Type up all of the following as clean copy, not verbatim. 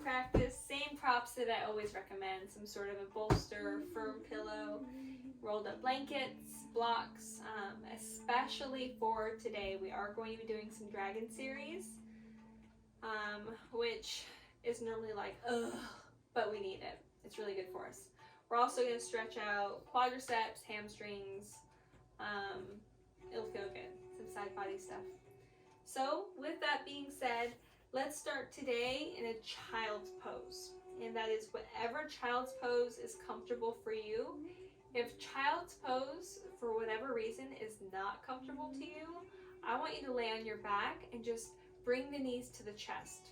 practice, same props that I always recommend. Some sort of a bolster, firm pillow, rolled up blankets, blocks, especially for today. We are going to be doing some dragon series, which is normally like, ugh, but we need it. It's really good for us. We're also going to stretch out quadriceps, hamstrings. It'll feel good. Some side body stuff. So with that being said, let's start today in a child's pose. And that is whatever child's pose is comfortable for you. If child's pose, for whatever reason, is not comfortable to you, I want you to lay on your back and just bring the knees to the chest.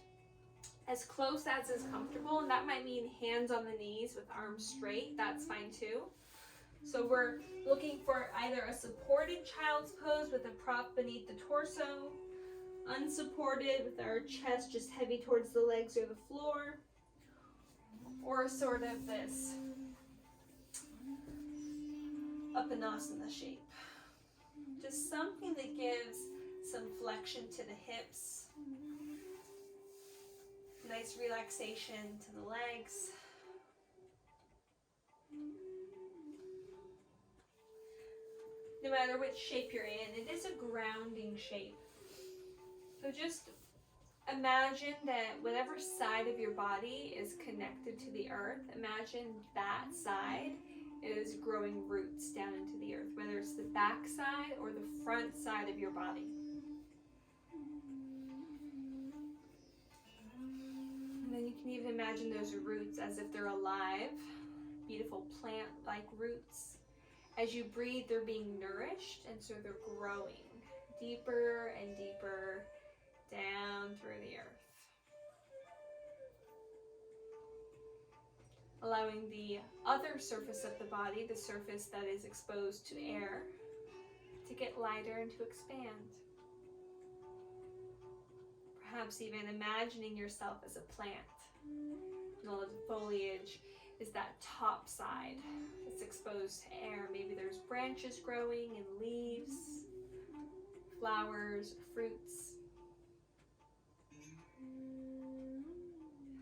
As close as is comfortable, and that might mean hands on the knees with arms straight, that's fine too. So we're looking for either a supported child's pose with a prop beneath the torso, unsupported with our chest just heavy towards the legs or the floor, or sort of this Uttanasana shape. Just something that gives some flexion to the hips, nice relaxation to the legs. No matter which shape you're in, it is a grounding shape. So just imagine that whatever side of your body is connected to the earth, imagine that side is growing roots down into the earth, whether it's the back side or the front side of your body. And then you can even imagine those roots as if they're alive, beautiful plant-like roots. As you breathe, they're being nourished, and so they're growing deeper and deeper down through the earth. Allowing the other surface of the body, the surface that is exposed to air, to get lighter and to expand. Perhaps even imagining yourself as a plant. And all the foliage is that top side that's exposed to air. Maybe there's branches growing and leaves, flowers, fruits.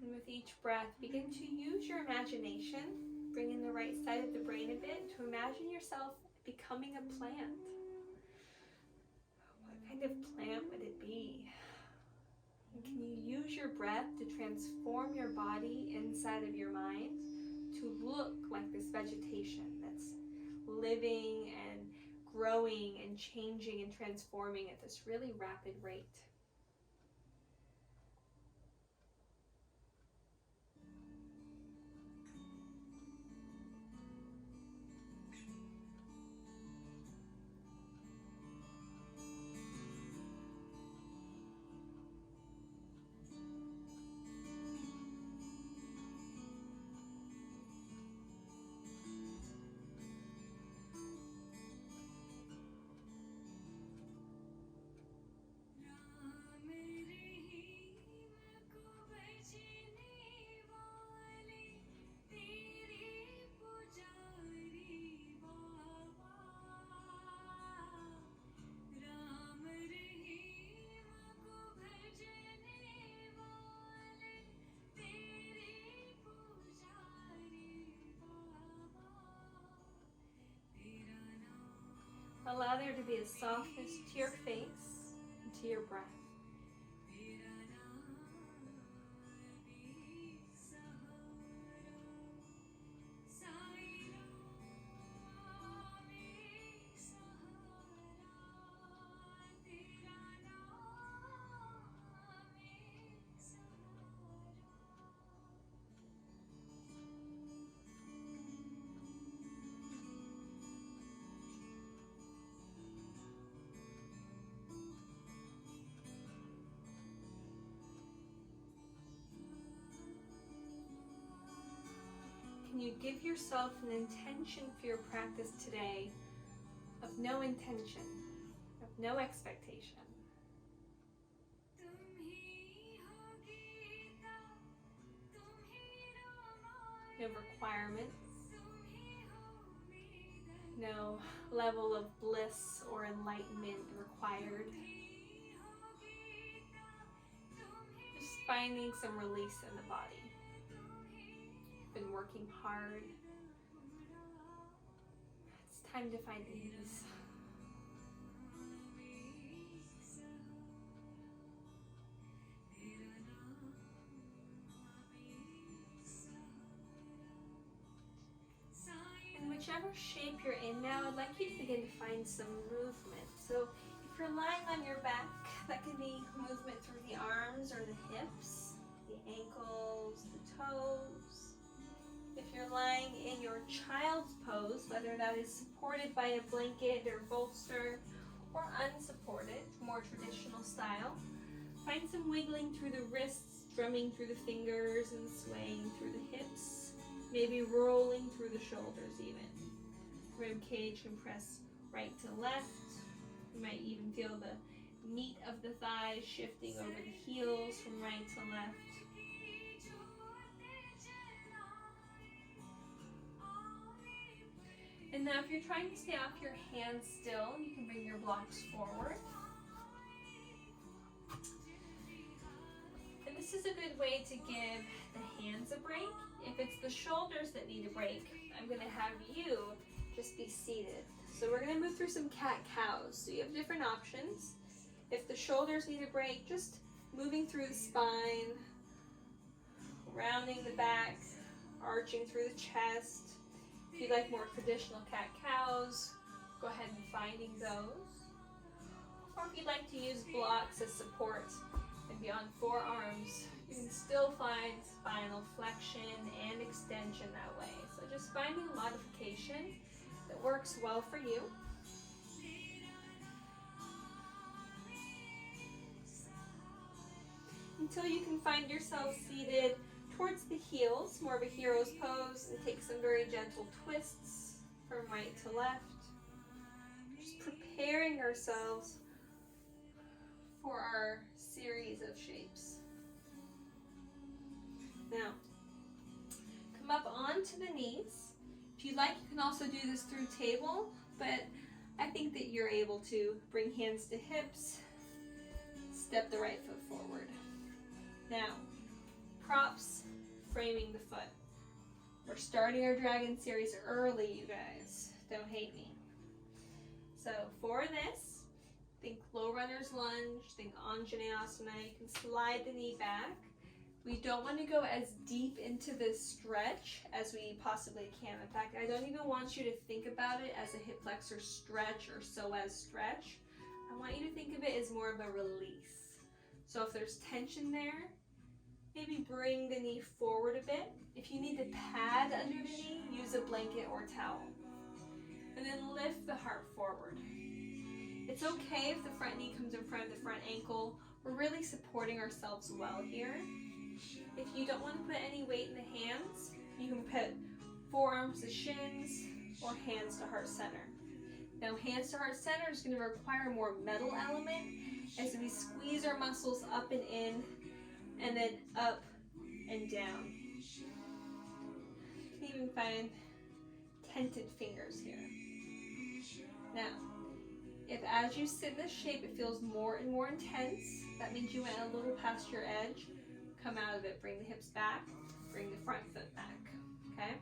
And with each breath, begin to use your imagination, bring in the right side of the brain a bit, to imagine yourself becoming a plant. What kind of plant would it be? And can you use your breath to transform your body inside of your mind to look like this vegetation that's living and growing and changing and transforming at this really rapid rate? Allow there to be a softness to your face and to your breath. Can you give yourself an intention for your practice today of no intention, of no expectation? No requirements, no level of bliss or enlightenment required. Just finding some release in the body. Been working hard. It's time to find ease. In whichever shape you're in now, I'd like you to begin to find some movement. So if you're lying on your back, that can be movement through the arms or the hips, the ankles, the toes. If you're lying in your child's pose, whether that is supported by a blanket or bolster or unsupported, more traditional style, find some wiggling through the wrists, drumming through the fingers and swaying through the hips, maybe rolling through the shoulders even. Rib cage can press right to left. You might even feel the meat of the thighs shifting over the heels from right to left. And now if you're trying to stay off your hands still, you can bring your blocks forward. And this is a good way to give the hands a break. If it's the shoulders that need a break, I'm going to have you just be seated. So we're going to move through some cat-cows. So you have different options. If the shoulders need a break, just moving through the spine, rounding the back, arching through the chest. If you like more traditional cat-cows, go ahead and finding those. Or if you'd like to use blocks as support and be on forearms, you can still find spinal flexion and extension that way. So just finding a modification that works well for you. Until you can find yourself seated towards the heels, more of a hero's pose, and take some very gentle twists from right to left. Just preparing ourselves for our series of shapes. Now, come up onto the knees. If you'd like, you can also do this through table, but I think that you're able to bring hands to hips, step the right foot forward. Now, props framing the foot. We're starting our dragon series early, you guys. Don't hate me. So for this, think low runner's lunge, think Anjaneyasana. You can slide the knee back. We don't want to go as deep into this stretch as we possibly can. In fact, I don't even want you to think about it as a hip flexor stretch or psoas stretch. I want you to think of it as more of a release. So if there's tension there, maybe bring the knee forward a bit. If you need to pad under the knee, use a blanket or towel. And then lift the heart forward. It's okay if the front knee comes in front of the front ankle. We're really supporting ourselves well here. If you don't want to put any weight in the hands, you can put forearms to shins or hands to heart center. Now, hands to heart center is going to require more metal element as we squeeze our muscles up and in, and then up and down. You can even find tented fingers here. Now, if as you sit in this shape it feels more and more intense, that means you went a little past your edge. Come out of it, bring the hips back, bring the front foot back, okay?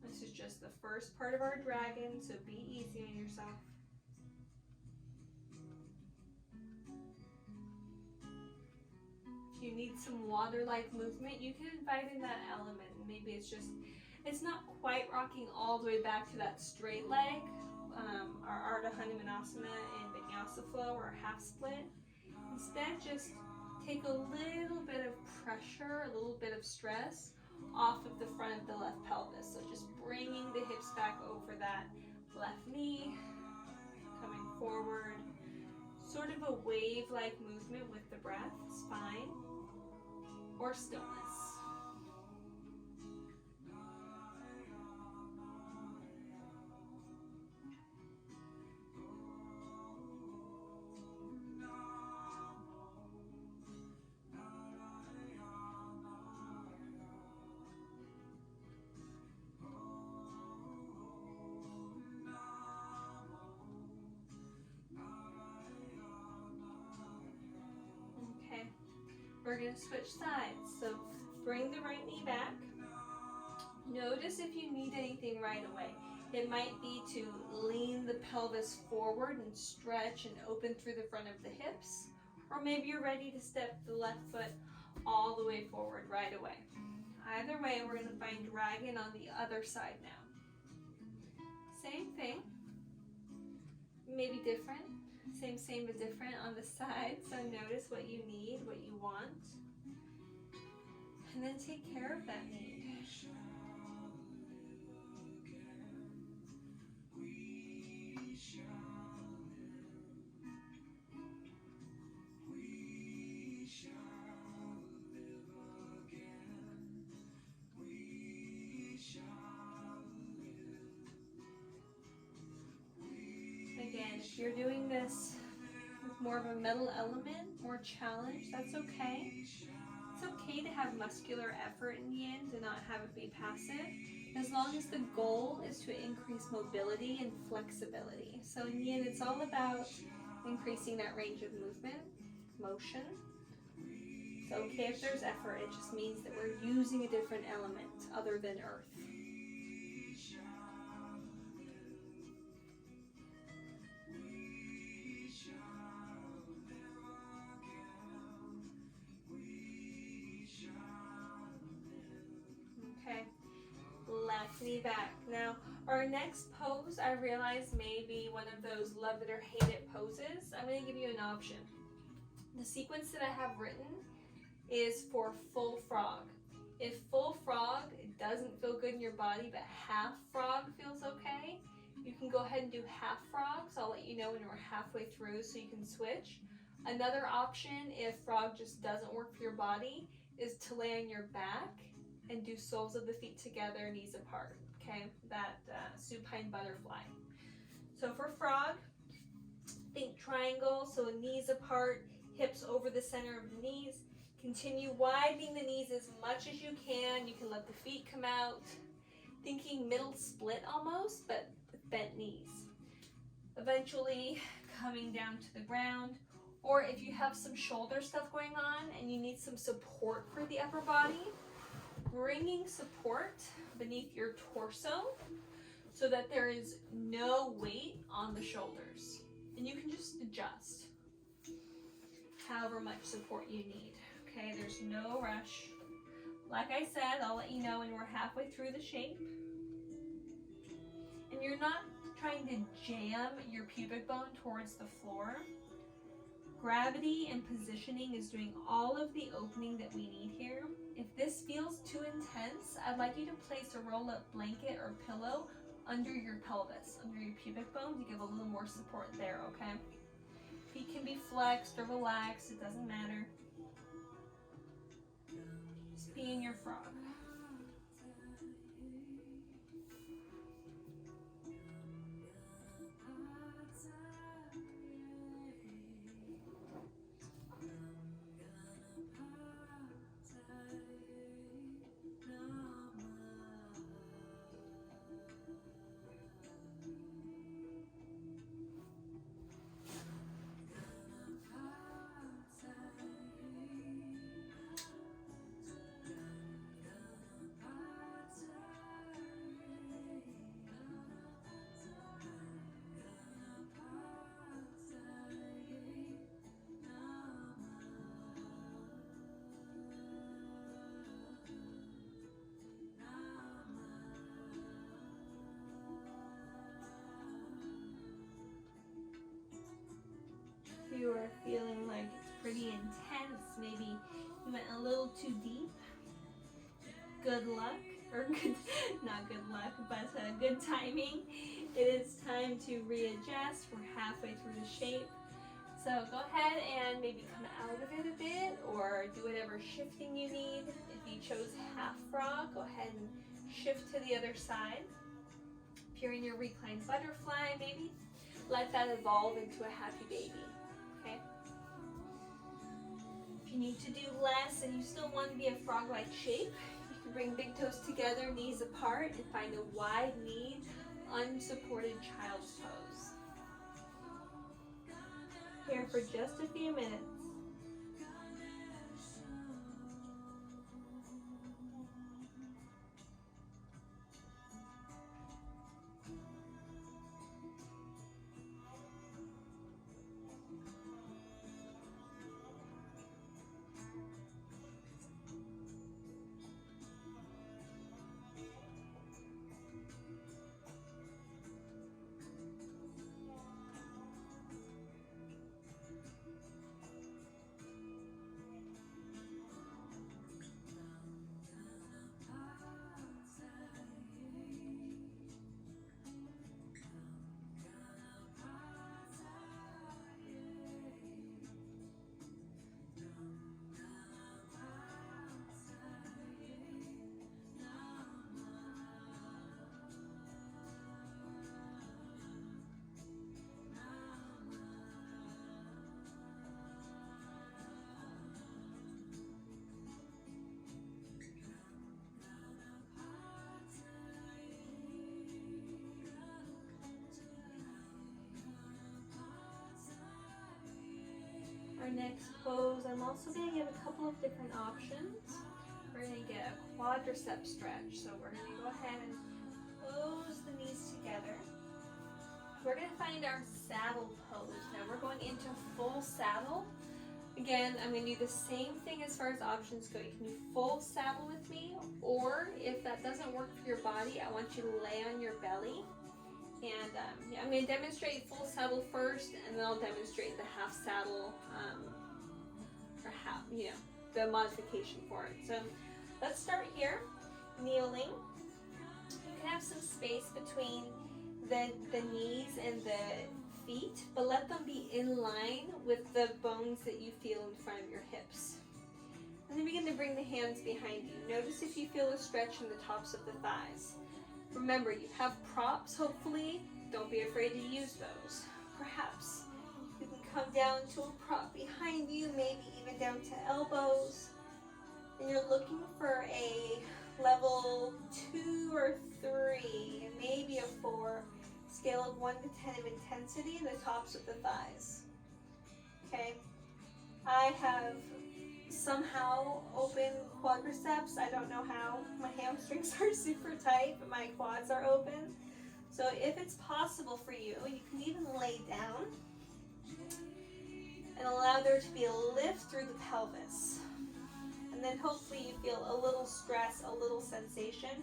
This is just the first part of our dragon, so be easy on yourself. If you need some water-like movement, you can invite in that element. Maybe it's not quite rocking all the way back to that straight leg, our Ardha Hanumanasana and Vinyasa flow or half split. Instead, just take a little bit of pressure, a little bit of stress off of the front of the left pelvis. So just bringing the hips back over that left knee, coming forward. Sort of a wave-like movement with the breath, spine, or stillness. We're going to switch sides. So bring the right knee back. Notice if you need anything right away. It might be to lean the pelvis forward and stretch and open through the front of the hips. Or maybe you're ready to step the left foot all the way forward right away. Either way, we're going to find dragon on the other side now. Same thing. Maybe different. Same but different on the side. So notice what you need, what you want. And then take care of that need. Again, if you're doing this with more of a mental element, more challenge, that's okay. It's okay to have muscular effort in yin, to not have it be passive, as long as the goal is to increase mobility and flexibility. So in yin, it's all about increasing that range of movement, motion. It's okay if there's effort, it just means that we're using a different element other than earth. Okay, left knee back. Now, our next pose, I realize, may be one of those love it or hate it poses. I'm going to give you an option. The sequence that I have written is for full frog. If full frog doesn't feel good in your body, but half frog feels okay, you can go ahead and do half frog. So I'll let you know when we're halfway through so you can switch. Another option, if frog just doesn't work for your body, is to lay on your back and do soles of the feet together, knees apart, okay? That supine butterfly. So for frog, think triangle, so knees apart, hips over the center of the knees. Continue widening the knees as much as you can. You can let the feet come out. Thinking middle split almost, but with bent knees. Eventually coming down to the ground. Or if you have some shoulder stuff going on and you need some support for the upper body, bringing support beneath your torso so that there is no weight on the shoulders. And you can just adjust however much support you need. Okay, there's no rush. Like I said, I'll let you know when we're halfway through the shape. And you're not trying to jam your pubic bone towards the floor. Gravity and positioning is doing all of the opening that we need here. If this feels too intense, I'd like you to place a roll-up blanket or pillow under your pelvis, under your pubic bone, to give a little more support there, okay? Feet can be flexed or relaxed, it doesn't matter. Just be in your frog. You are feeling like it's pretty intense, maybe you went a little too deep, good luck, or good, not good luck, but good timing. It is time to readjust. We're halfway through the shape. So go ahead and maybe come out of it a bit or do whatever shifting you need. If you chose half frog, go ahead and shift to the other side. If you're in your reclined butterfly, maybe let that evolve into a happy baby. Okay. If you need to do less and you still want to be a frog-like shape, you can bring big toes together, knees apart, and find a wide knee, unsupported child's pose. Here for just a few minutes. our next pose, I'm also going to give a couple of different options. We're going to get a quadricep stretch. So we're going to go ahead and close the knees together. We're going to find our saddle pose. Now we're going into full saddle. Again, I'm going to do the same thing as far as options go. You can do full saddle with me, or if that doesn't work for your body, I want you to lay on your belly. And I'm going to demonstrate full saddle first, and then I'll demonstrate the half saddle, or half, the modification for it. So let's start here, kneeling. You can have some space between the knees and the feet, but let them be in line with the bones that you feel in front of your hips. And then begin to bring the hands behind you. Notice if you feel a stretch in the tops of the thighs. Remember, you have props, hopefully. Don't be afraid to use those. Perhaps you can come down to a prop behind you, maybe even down to elbows. And you're looking for a level 2 or 3, maybe a 4, scale of 1 to 10 of intensity in the tops of the thighs. Okay, I have somehow open quadriceps. I don't know how. My hamstrings are super tight, but my quads are open. So if it's possible for you, you can even lay down and allow there to be a lift through the pelvis. And then hopefully you feel a little stress, a little sensation.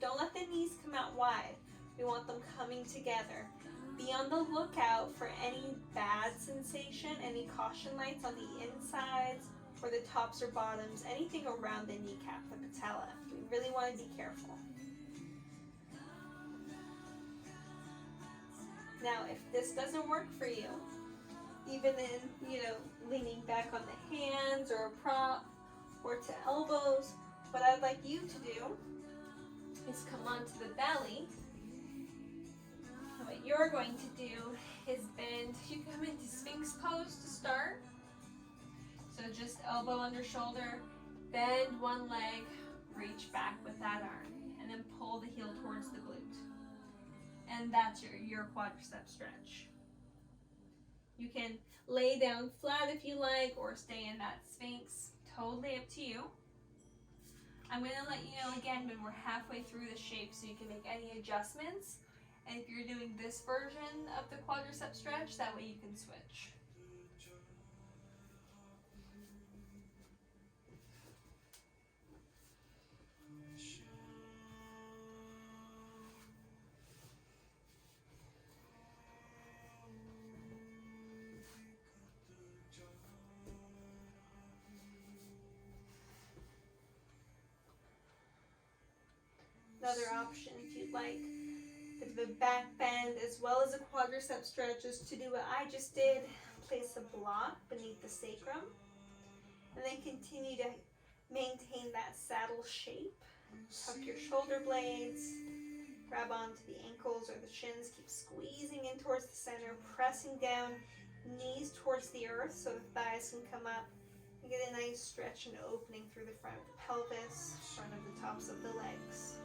Don't let the knees come out wide. We want them coming together. Be on the lookout for any bad sensation, any caution lights on the insides or the tops or bottoms, anything around the kneecap, the patella. We really want to be careful. Now, if this doesn't work for you, even in, leaning back on the hands or a prop or to elbows, what I'd like you to do is come onto the belly. And what you're going to do is bend. You come into Sphinx pose to start. So just elbow under shoulder, bend one leg, reach back with that arm, and then pull the heel towards the glute. And that's your quadricep stretch. You can lay down flat if you like, or stay in that Sphinx. Totally up to you. I'm going to let you know again when we're halfway through the shape so you can make any adjustments. And if you're doing this version of the quadricep stretch, that way you can switch. Another option, if you'd like, the back bend as well as a quadricep stretch, is to do what I just did. Place a block beneath the sacrum, and then continue to maintain that saddle shape. Tuck your shoulder blades, grab onto the ankles or the shins, keep squeezing in towards the center, pressing down, knees towards the earth so the thighs can come up. You get a nice stretch and opening through the front of the pelvis, front of the tops of the legs.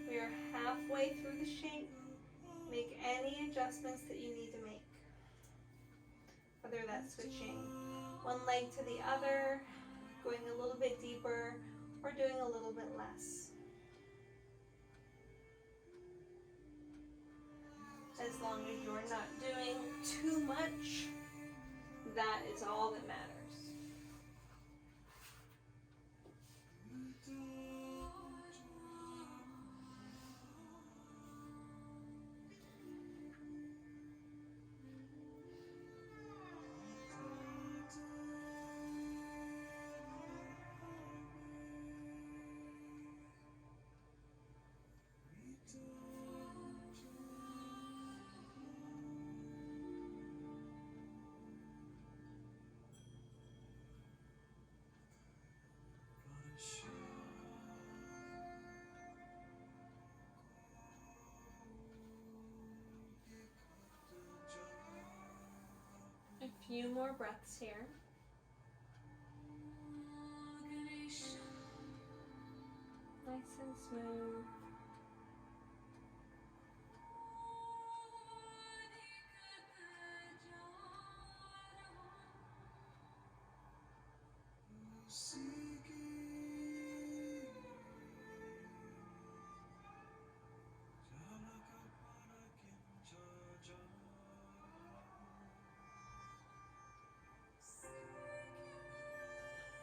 We are halfway through the shape. Make any adjustments that you need to make. Whether that's switching one leg to the other, going a little bit deeper, or doing a little bit less. As long as you're not doing too much, that is all that matters. few more breaths here. Nice and smooth.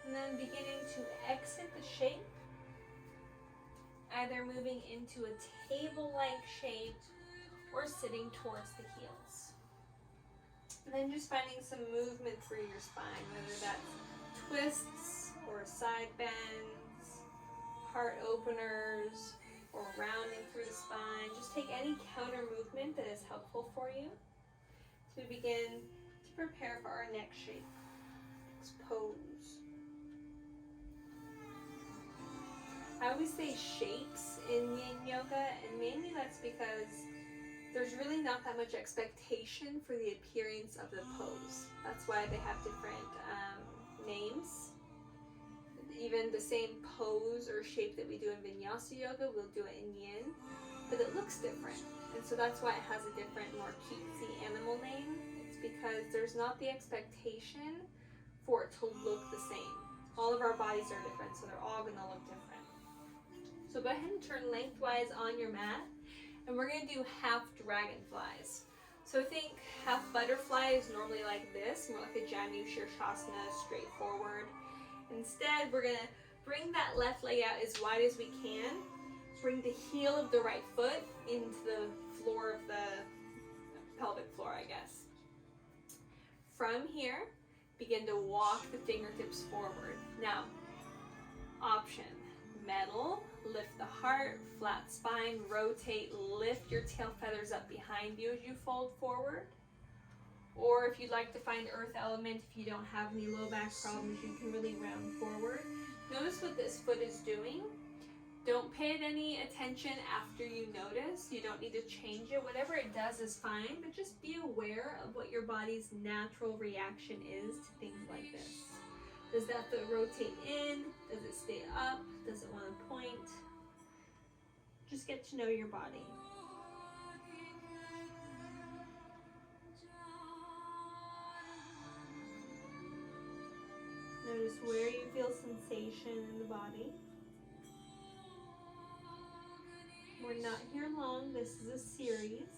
And then beginning to exit the shape, either moving into a table-like shape or sitting towards the heels. And then just finding some movement through your spine, whether that's twists or side bends, heart openers, or rounding through the spine. Just take any counter movement that is helpful for you to begin to prepare for our next shape, next pose. I always say shapes in Yin Yoga, and mainly that's because there's really not that much expectation for the appearance of the pose. That's why they have different names. Even the same pose or shape that we do in Vinyasa Yoga, we'll do it in Yin, but it looks different. And so that's why it has a different, more cutesy animal name. It's because there's not the expectation for it to look the same. All of our bodies are different, so they're all gonna look different. So go ahead and turn lengthwise on your mat, and we're gonna do half dragonflies. So think half butterfly is normally like this, more like a Janu Shirshasana, straightforward. Instead, we're gonna bring that left leg out as wide as we can, bring the heel of the right foot into the floor of the pelvic floor, I guess. From here, begin to walk the fingertips forward. Now, option. Metal, lift the heart, flat spine, rotate, lift your tail feathers up behind you as you fold forward. Or if you'd like to find earth element, if you don't have any low back problems, you can really round forward. Notice what this foot is doing. Don't pay it any attention after you notice. You don't need to change it. Whatever it does is fine, but just be aware of what your body's natural reaction is to things like this. Does that foot rotate in? Does it stay up? Does it want to point? Just get to know your body. Notice where you feel sensation in the body. We're not here long. This is a series.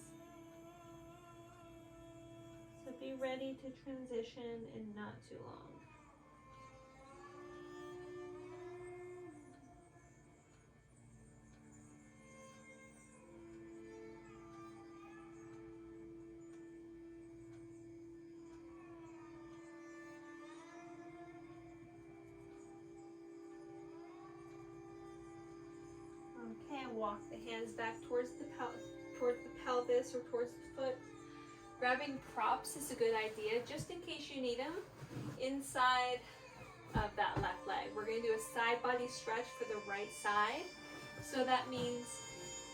So be ready to transition in not too long. Okay, walk the hands back towards the pelvis or towards the foot. Grabbing props is a good idea, just in case you need them, inside of that left leg. We're going to do a side body stretch for the right side. So that means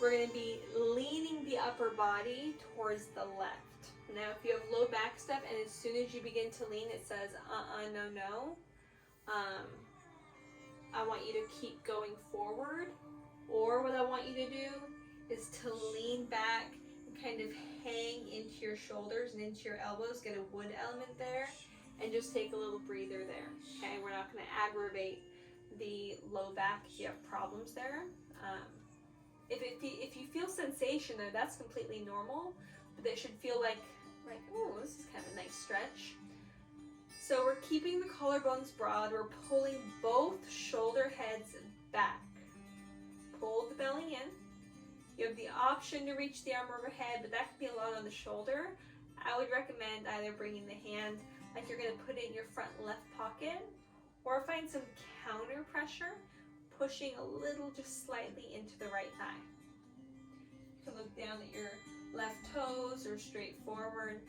we're going to be leaning the upper body towards the left. Now, if you have low back stuff and as soon as you begin to lean, it says, no. I want you to keep going forward. Or what I want you to do is to lean back and kind of hang into your shoulders and into your elbows, get a wood element there, and just take a little breather there. Okay, we're not going to aggravate the low back if you have problems there. If you feel sensation there, that's completely normal, but it should feel like, oh, this is kind of a nice stretch. So we're keeping the collarbones broad. We're pulling both shoulder heads back. Pull the belly in. You have the option to reach the arm overhead, but that can be a lot on the shoulder. I would recommend either bringing the hand like you're going to put it in your front left pocket, or find some counter pressure, pushing a little, just slightly into the right thigh. You can look down at your left toes or straight forward.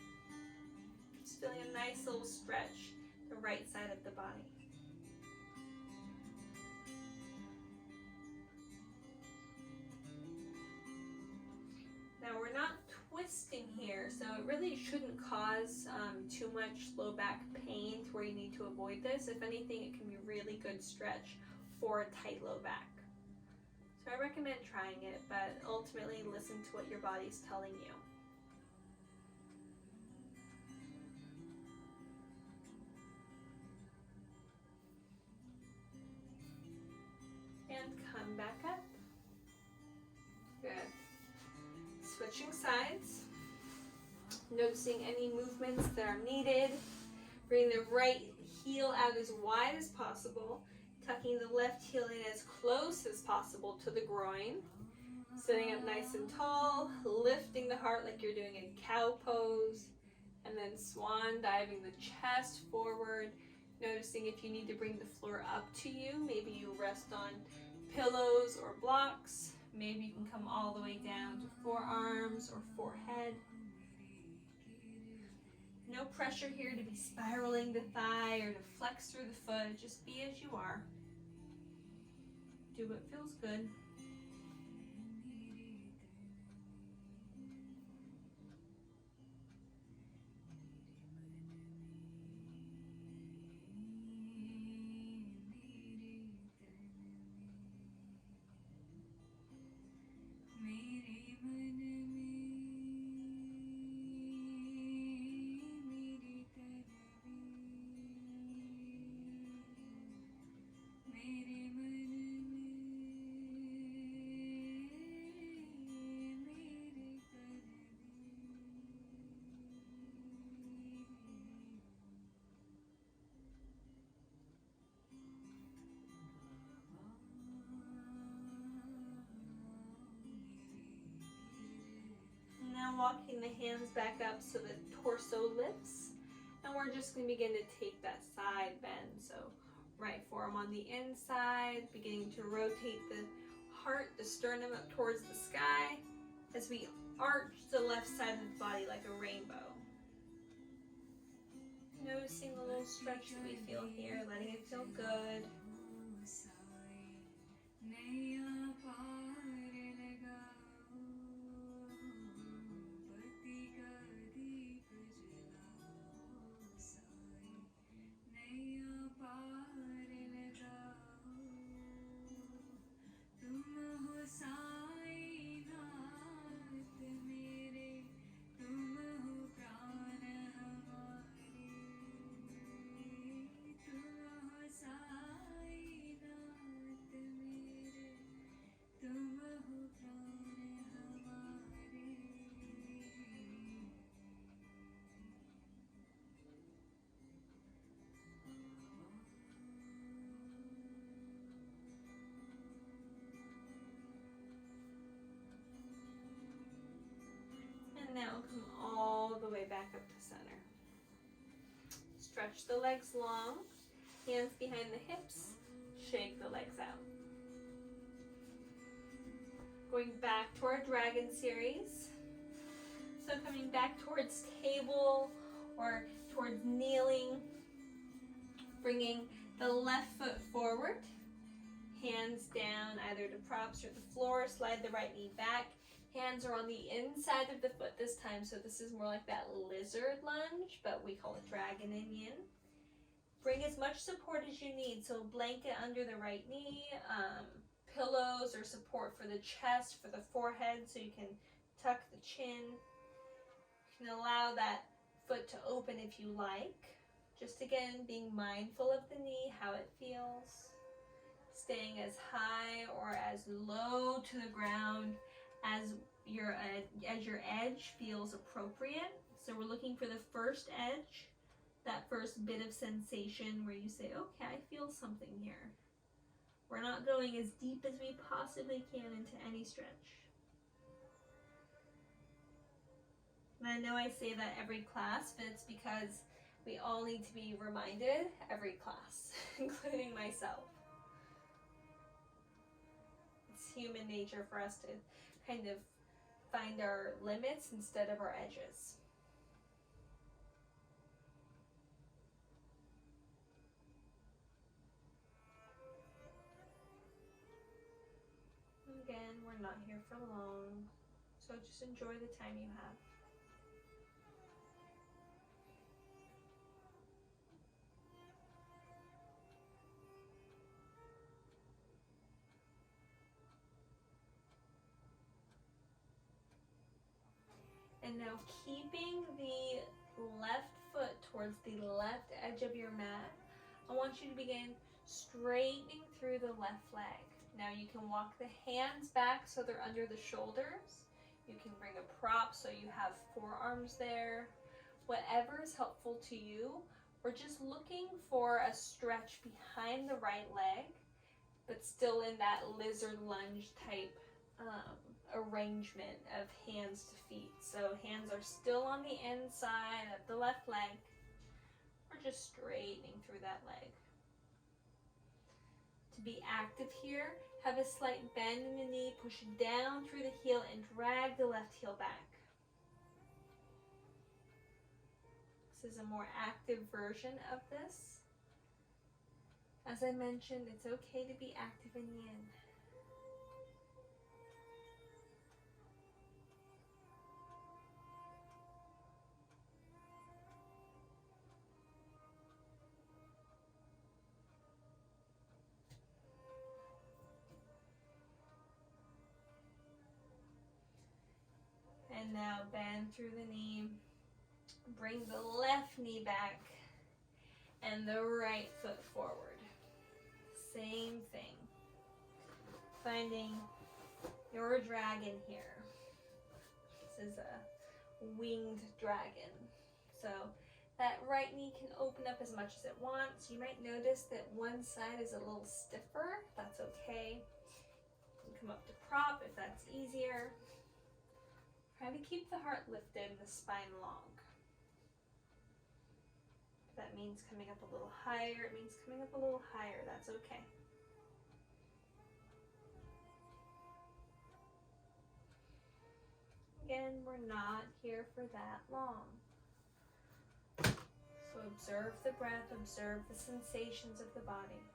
Just feeling a nice little stretch the right side of the body. Now we're not twisting here, center. So it really shouldn't cause too much low back pain to where you need to avoid this. If anything, it can be a really good stretch for a tight low back. So I recommend trying it, but ultimately listen to what your body's telling you. And come back up. Good. Switching sides. Noticing any movements that are needed. Bring the right heel out as wide as possible. Tucking the left heel in as close as possible to the groin. Sitting up nice and tall. Lifting the heart like you're doing in cow pose. And then swan diving the chest forward. Noticing if you need to bring the floor up to you. Maybe you rest on pillows or blocks. Maybe you can come all the way down to forearms or forehead. No pressure here to be spiraling the thigh or to flex through the foot. Just be as you are. Do what feels good. Now walking the hands back up so the torso lifts. And we're just going to begin to take that side bend. So right forearm on the inside, beginning to rotate the heart, the sternum up towards the sky as we arch the left side of the body like a rainbow. Noticing the little stretch that we feel here, letting it feel good. And now come all the way back up to center. Stretch the legs long, hands behind the hips, shake the legs out. Going back to our dragon series. So coming back towards table or towards kneeling, bringing the left foot forward, hands down either to props or the floor, slide the right knee back. Hands are on the inside of the foot this time, so this is more like that lizard lunge, but we call it dragon and yin. Bring as much support as you need, so blanket under the right knee, pillows or support for the chest, for the forehead, so you can tuck the chin. You can allow that foot to open if you like. Just again, being mindful of the knee, how it feels. Staying as high or as low to the ground as your edge feels appropriate. So we're looking for the first edge, that first bit of sensation where you say, okay, I feel something here. We're not going as deep as we possibly can into any stretch. And I know I say that every class, but it's because we all need to be reminded every class, including myself. It's human nature for us to kind of find our limits instead of our edges. Again, we're not here for long, so just enjoy the time you have. And now keeping the left foot towards the left edge of your mat, I want you to begin straightening through the left leg. Now you can walk the hands back so they're under the shoulders. You can bring a prop so you have forearms there. Whatever is helpful to you. We're just looking for a stretch behind the right leg, but still in that lizard lunge type arrangement of hands to feet. So hands are still on the inside of the left leg. We're just straightening through that leg. To be active here, have a slight bend in the knee, push down through the heel and drag the left heel back. This is a more active version of this. As I mentioned, it's okay to be active in yin. And now bend through the knee. Bring the left knee back and the right foot forward. Same thing. Finding your dragon here. This is a winged dragon. So that right knee can open up as much as it wants. You might notice that one side is a little stiffer. That's okay. You can come up to prop if that's easier. Try to keep the heart lifted and the spine long. If that means coming up a little higher, it means coming up a little higher. That's okay. Again, we're not here for that long. So observe the breath, observe the sensations of the body.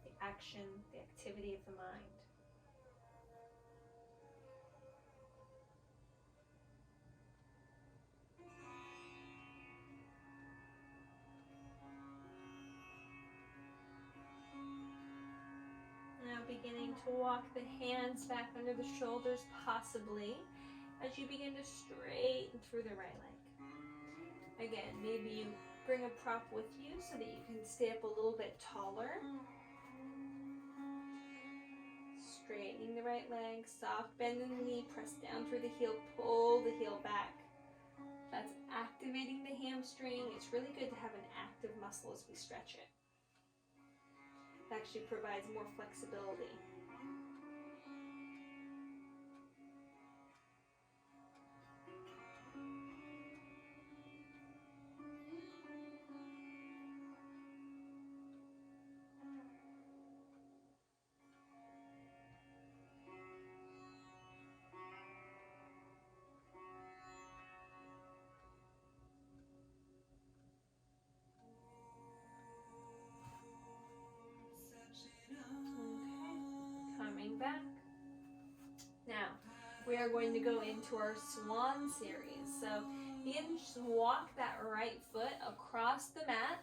The action, the activity of the mind. Now beginning to walk the hands back under the shoulders, possibly, as you begin to straighten through the right leg. Again, maybe you bring a prop with you so that you can stay up a little bit taller. Straightening the right leg, soft bend in the knee, press down through the heel, pull the heel back. That's activating the hamstring. It's really good to have an active muscle as we stretch it. It actually provides more flexibility. Back. Now, we are going to go into our swan series. So, begin to just walk that right foot across the mat.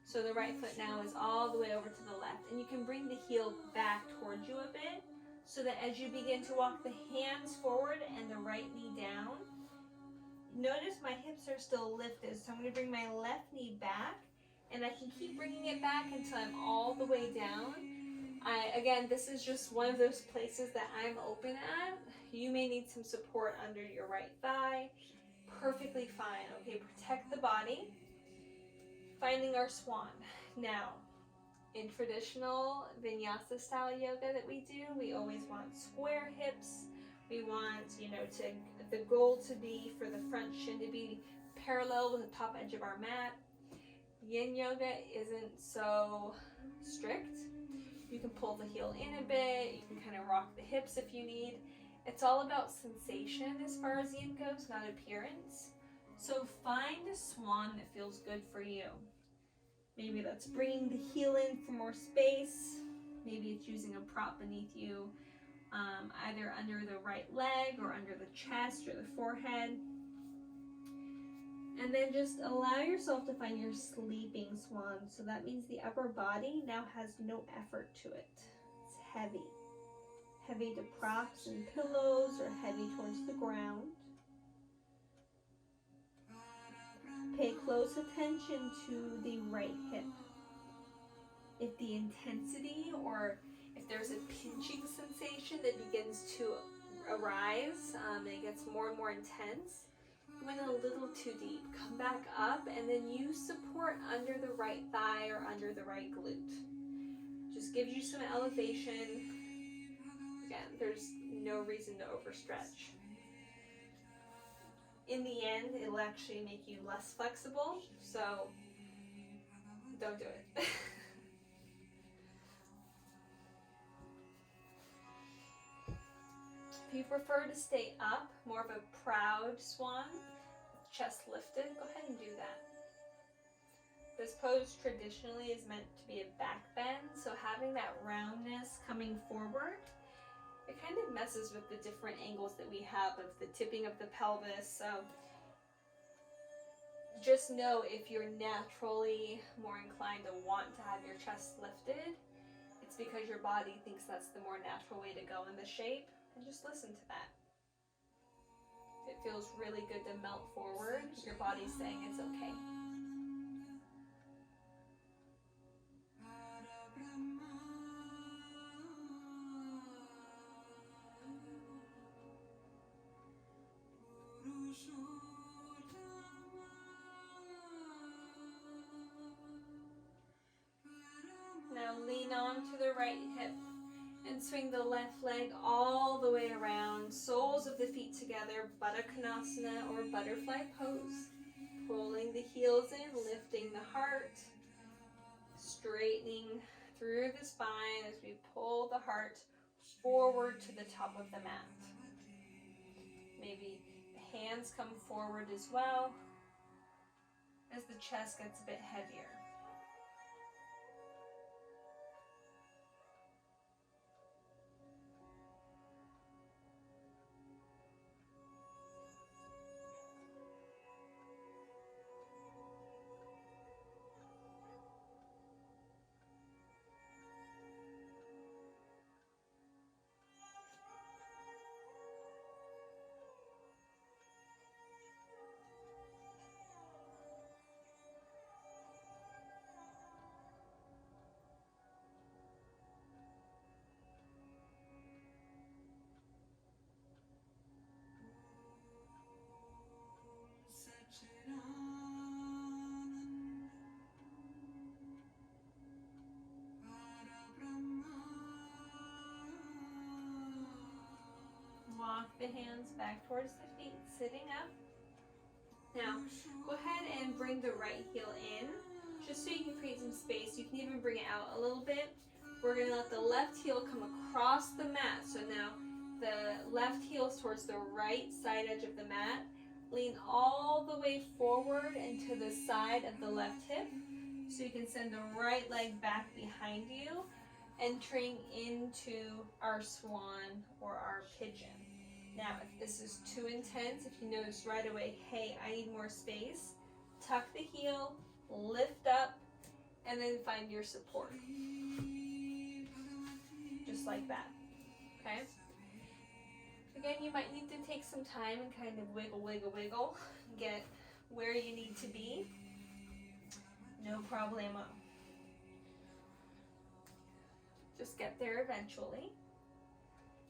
So the right foot now is all the way over to the left. And you can bring the heel back towards you a bit, so that as you begin to walk the hands forward and the right knee down, notice my hips are still lifted. So I'm going to bring my left knee back, and I can keep bringing it back until I'm all the way down. Again, this is just one of those places that I'm open at. You may need some support under your right thigh. Perfectly fine. Okay, protect the body. Finding our swan. Now, in traditional vinyasa style yoga that we do, we always want square hips. We want, the goal to be for the front shin to be parallel with the top edge of our mat. Yin yoga isn't so strict. You can pull the heel in a bit, you can kind of rock the hips if you need. It's all about sensation as far as yin goes, not appearance. So find a swan that feels good for you. Maybe that's bringing the heel in for more space. Maybe it's using a prop beneath you, either under the right leg or under the chest or the forehead. And then just allow yourself to find your sleeping swan. So that means the upper body now has no effort to it. It's heavy. heavy to props and pillows or heavy towards the ground. Pay close attention to the right hip. If the intensity or if there's a pinching sensation that begins to arise, and it gets more and more intense, you went a little too deep. Come back up and then use support under the right thigh or under the right glute. Just gives you some elevation. Again, there's no reason to overstretch. In the end, it'll actually make you less flexible, so don't do it. If you prefer to stay up, more of a proud swan, chest lifted, go ahead and do that. This pose traditionally is meant to be a back bend, so having that roundness coming forward, it kind of messes with the different angles that we have of the tipping of the pelvis. So just know if you're naturally more inclined to want to have your chest lifted, it's because your body thinks that's the more natural way to go in the shape, and just listen to that. It feels really good to melt forward. Your body's saying it's okay. Now lean on to the right hip and swing the left leg all the way around, soles of the feet together, Baddha Konasana or butterfly pose. Pulling the heels in, lifting the heart, straightening through the spine as we pull the heart forward to the top of the mat. Maybe the hands come forward as well as the chest gets a bit heavier. Walk the hands back towards the feet, sitting up. Now, go ahead and bring the right heel in, just so you can create some space. You can even bring it out a little bit. We're going to let the left heel come across the mat. So now the left heel is towards the right side edge of the mat. Lean all the way forward and to the side of the left hip, so you can send the right leg back behind you, entering into our swan or our pigeon. Now, if this is too intense, if you notice right away, hey, I need more space, tuck the heel, lift up, and then find your support. Just like that, okay? Again, you might need to take some time and kind of wiggle, wiggle, wiggle, get where you need to be. No problemo. Just get there eventually.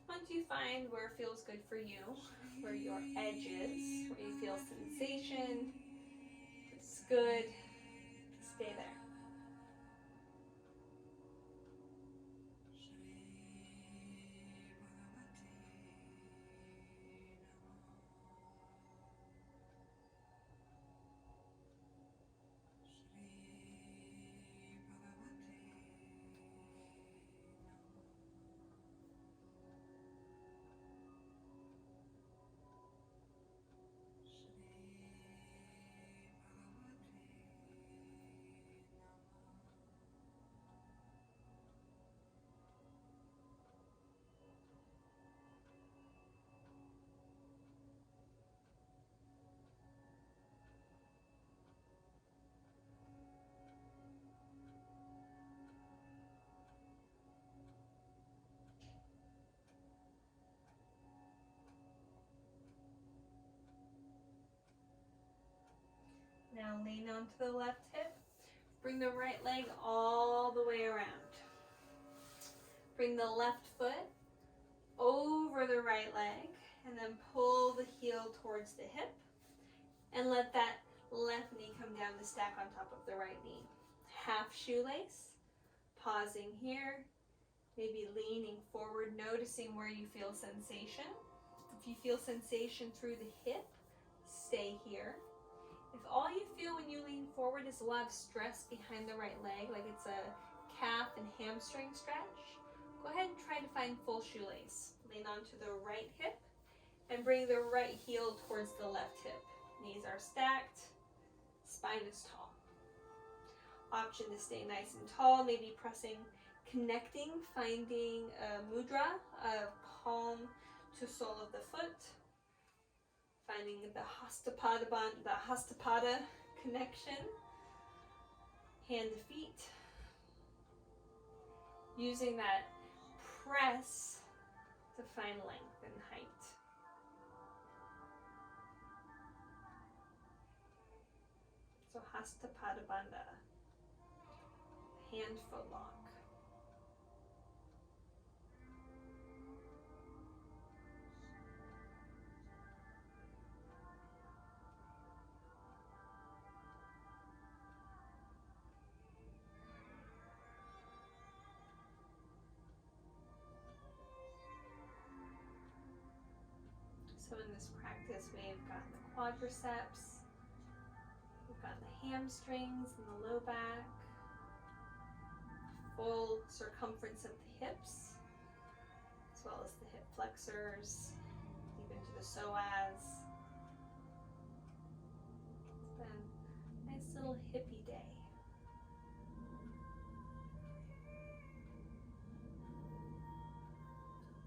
Once you find where it feels good for you, where your edge is, where you feel sensation, it's good, stay there. Now lean onto the left hip. Bring the right leg all the way around. Bring the left foot over the right leg and then pull the heel towards the hip and let that left knee come down to stack on top of the right knee. Half shoelace, pausing here, maybe leaning forward, noticing where you feel sensation. If you feel sensation through the hip, stay here. If all you feel when you lean forward is a lot of stress behind the right leg, like it's a calf and hamstring stretch, go ahead and try to find full shoelace. Lean onto the right hip and bring the right heel towards the left hip. Knees are stacked, spine is tall. Option to stay nice and tall, maybe pressing, connecting, finding a mudra, a palm to sole of the foot, finding the Hastapada connection, hand to feet, using that press to find length and height. So Hastapada Bandha, hand foot lock. So in this practice, we've got the quadriceps, we've got the hamstrings and the low back, full circumference of the hips, as well as the hip flexors, deep into the psoas. It's been a nice little hippie day.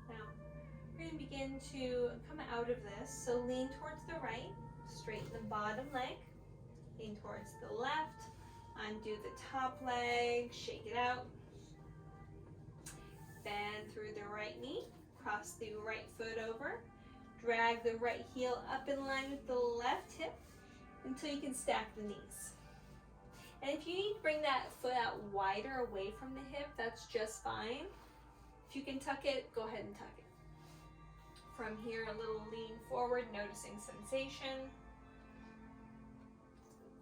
Now, we're going to begin to come out of this. So lean towards the right, straighten the bottom leg, lean towards the left, undo the top leg, shake it out. Bend through the right knee, cross the right foot over, drag the right heel up in line with the left hip until you can stack the knees. And if you need to bring that foot out wider away from the hip, that's just fine. If you can tuck it, go ahead and tuck it. From here, a little lean forward, noticing sensation.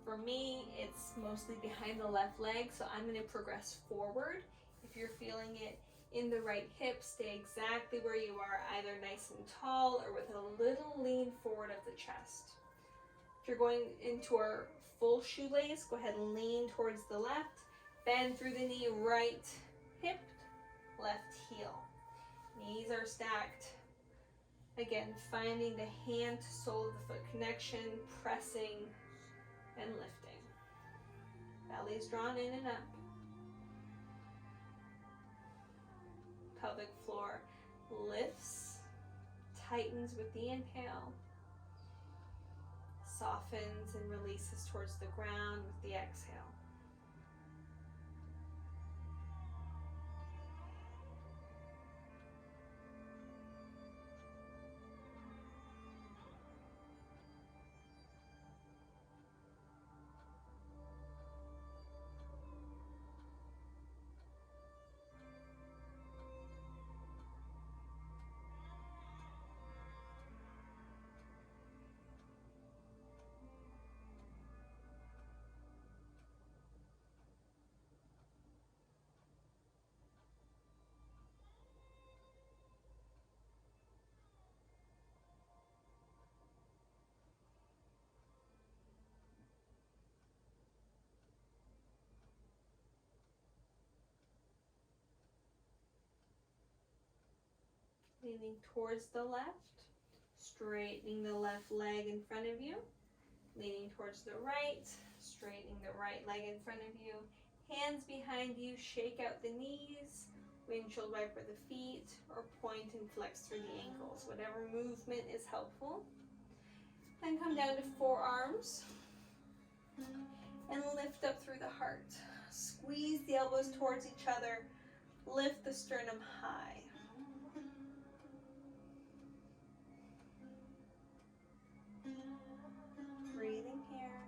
For me, it's mostly behind the left leg, so I'm going to progress forward. If you're feeling it in the right hip, stay exactly where you are, either nice and tall or with a little lean forward of the chest. If you're going into our full shoelace, go ahead and lean towards the left, bend through the knee, right hip, left heel. Knees are stacked. Again, finding the hand to sole of the foot connection, pressing and lifting. Belly's drawn in and up. Pelvic floor lifts, tightens with the inhale, softens and releases towards the ground with the exhale. Leaning towards the left, straightening the left leg in front of you, leaning towards the right, straightening the right leg in front of you, hands behind you, shake out the knees, windshield wiper the feet, or point and flex through the ankles, whatever movement is helpful. Then come down to forearms and lift up through the heart. Squeeze the elbows towards each other, lift the sternum high. Breathing here.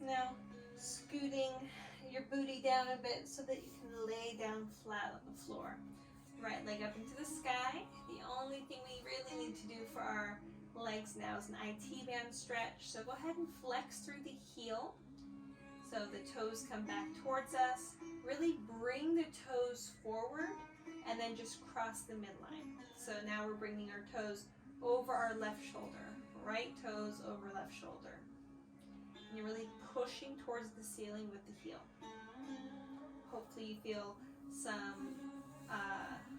Now, scooting your booty down a bit so that you can lay down flat on the floor. Right leg up into the sky. The only thing we really need to do for our legs now is an IT band stretch. So go ahead and flex through the heel. So the toes come back towards us. Really bring the toes forward and then just cross the midline. So now we're bringing our toes over our left shoulder. Right toes over left shoulder. And you're really pushing towards the ceiling with the heel. Hopefully you feel some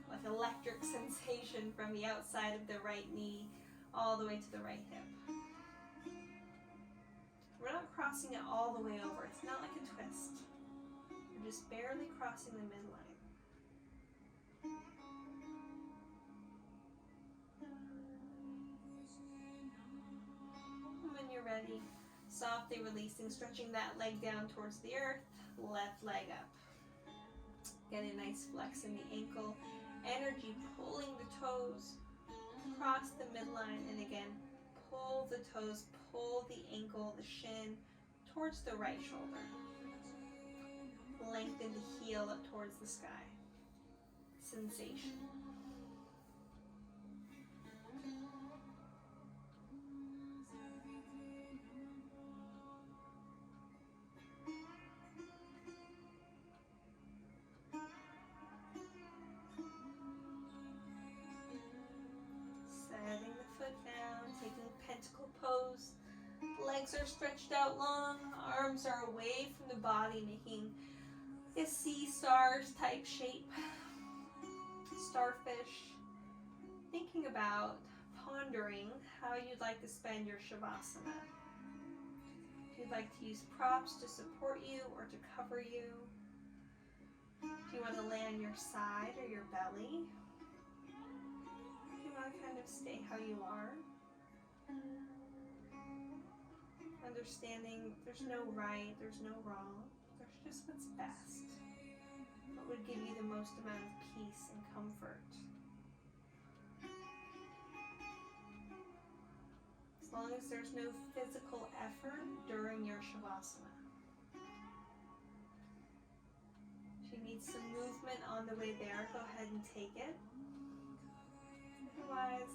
like electric sensation from the outside of the right knee all the way to the right hip. We're not crossing it all the way over. It's not like a twist. We're just barely crossing the midline. When you're ready, softly releasing, stretching that leg down towards the earth, left leg up. Get a nice flex in the ankle. Energy pulling the toes across the midline, and again, pull the toes, pull the ankle, the shin towards the right shoulder. Lengthen the heel up towards the sky. Sensation. Setting the foot down, taking pentacle pose. Legs are stretched out long, arms are away from the body, making a sea stars type shape. Starfish. Thinking about, pondering how you'd like to spend your Shavasana. If you'd like to use props to support you or to cover you. If you want to lay on your side or your belly. If you want to kind of stay how you are. Understanding there's no right, there's no wrong. There's just what's best. What would give you the most amount of peace and comfort. As long as there's no physical effort during your Shavasana. If you need some movement on the way there, go ahead and take it. Otherwise,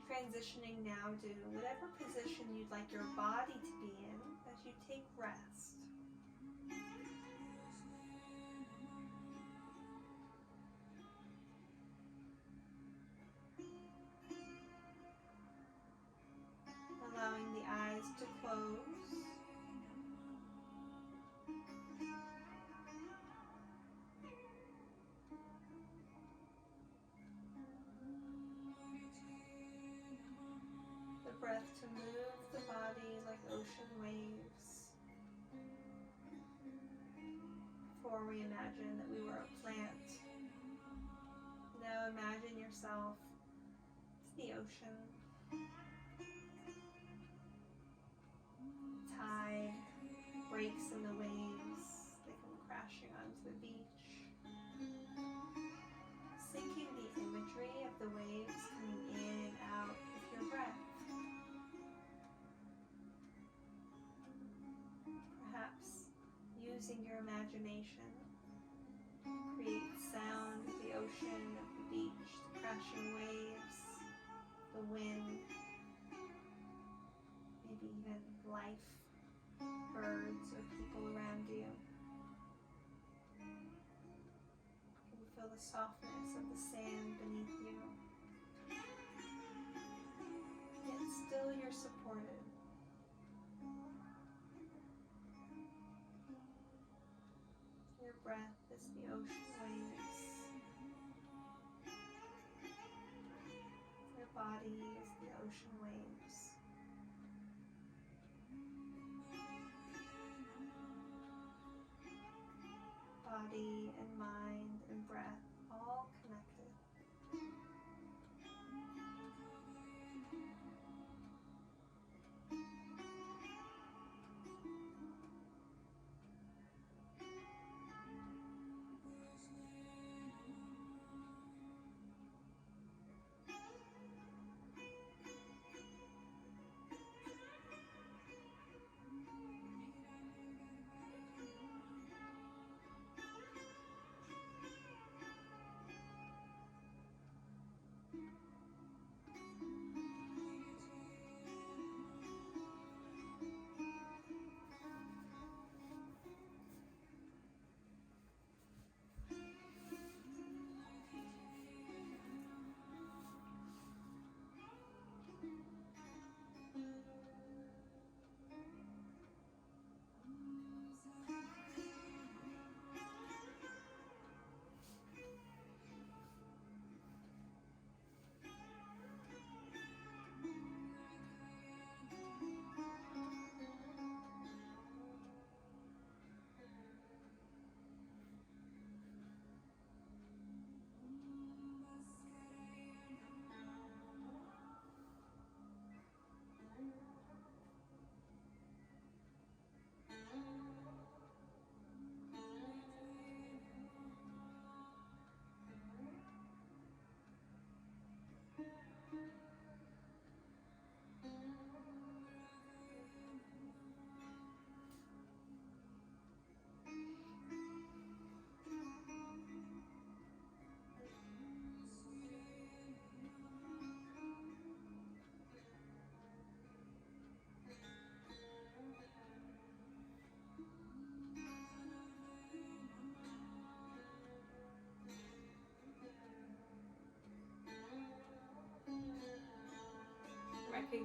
transitioning now to whatever position you'd like your body to be in as you take rest. Allowing the eyes to close. The breath to move the body like ocean waves. Before we imagined that we were a plant. Now imagine yourself as the ocean. Tide breaks in the waves, they come crashing onto the beach. Syncing the imagery of the waves coming in and out with your breath. Perhaps using your imagination, create sound of the ocean, of the beach, the crashing waves, the wind, maybe even life. Birds or people around you. You can feel the softness of the sand beneath you. Yet still you're supported. Your breath is the ocean waves. Your body is the ocean waves. Body and mind and breath all connected.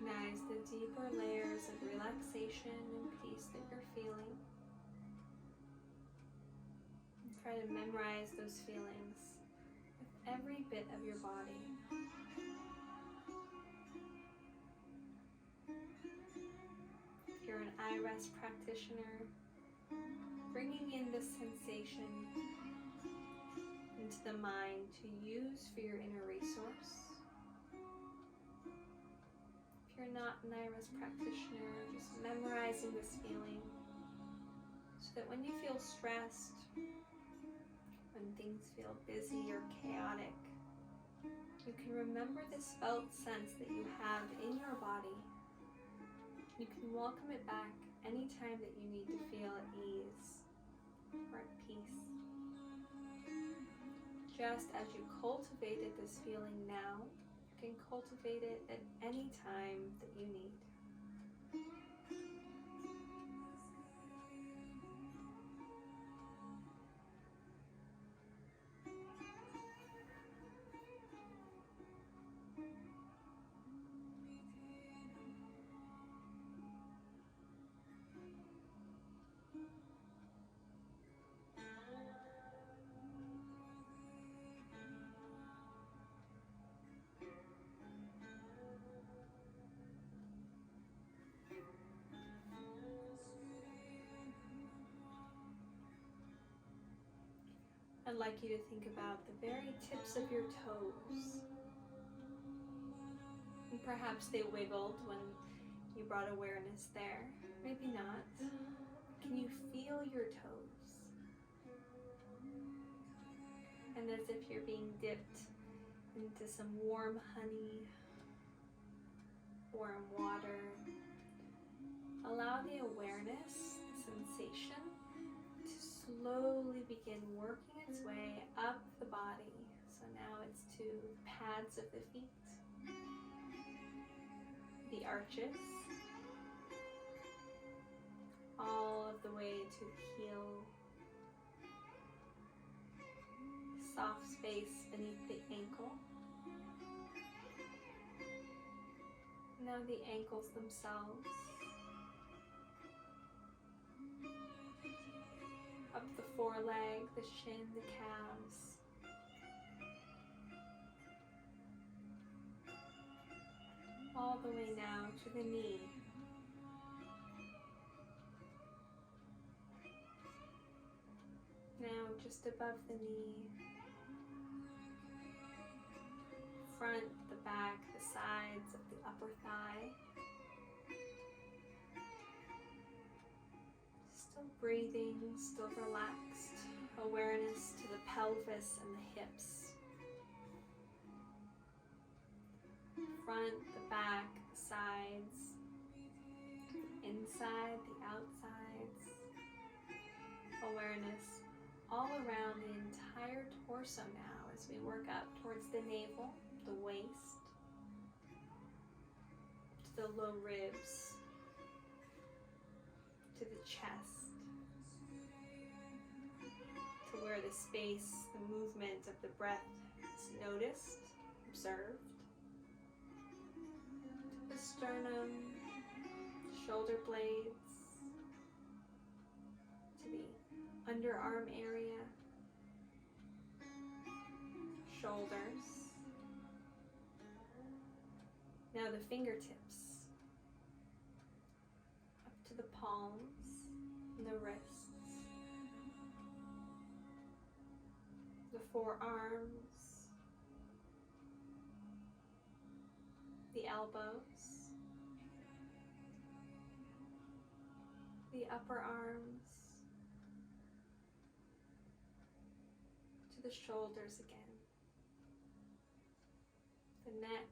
recognize the deeper layers of relaxation and peace that you're feeling. And try to memorize those feelings with every bit of your body. If you're an iRest practitioner, bringing in this sensation into the mind to use for your inner resource. If you're not an iRest practitioner, just memorizing this feeling so that when you feel stressed, when things feel busy or chaotic, you can remember this felt sense that you have in your body. You can welcome it back anytime that you need to feel at ease or at peace. Just as you cultivated this feeling now, you can cultivate it at any time that you need. I'd like you to think about the very tips of your toes. And perhaps they wiggled when you brought awareness there. Maybe not. Can you feel your toes? And as if you're being dipped into some warm honey, warm water, allow the awareness, the sensation, to slowly begin working its way up the body. So now it's to the pads of the feet, the arches, all of the way to the heel, soft space beneath the ankle. Now the ankles themselves, up the foreleg, the shin, the calves, all the way now to the knee. Now just above the knee, front, the back, the sides of the upper thigh. Still breathing, still relaxed. Awareness to the pelvis and the hips. Front, the back, the sides, the inside, the outsides. Awareness all around the entire torso now as we work up towards the navel, the waist, to the low ribs, to the chest, to where the space, the movement of the breath is noticed, observed, to the sternum, shoulder blades, to the underarm area, shoulders. Now the fingertips, up to the palms and the wrists, the forearms, the elbows, the upper arms, to the shoulders again, the neck,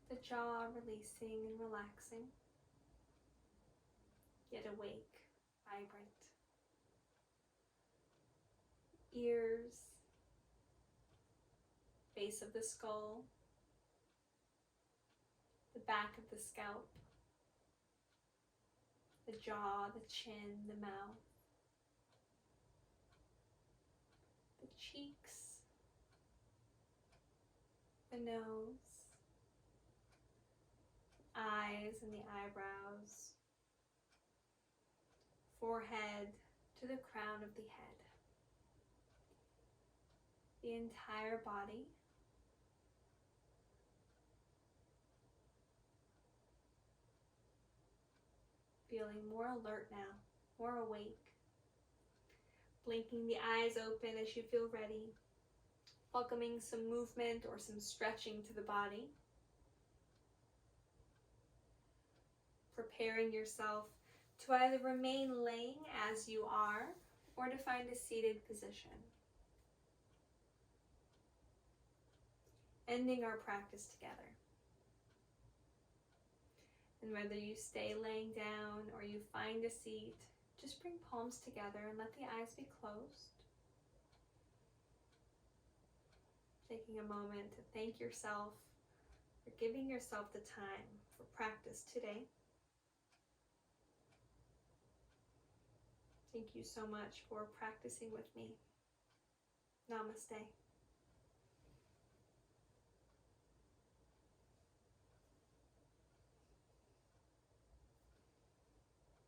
the jaw releasing and relaxing, yet awake, vibrant. Ears, base of the skull, the back of the scalp, the jaw, the chin, the mouth, the cheeks, the nose, eyes and the eyebrows, forehead to the crown of the head, the entire body. Feeling more alert now, more awake. Blinking the eyes open as you feel ready. Welcoming some movement or some stretching to the body. Preparing yourself to either remain laying as you are or to find a seated position. Ending our practice together. And whether you stay laying down or you find a seat, just bring palms together and let the eyes be closed. Taking a moment to thank yourself for giving yourself the time for practice today. Thank you so much for practicing with me. Namaste.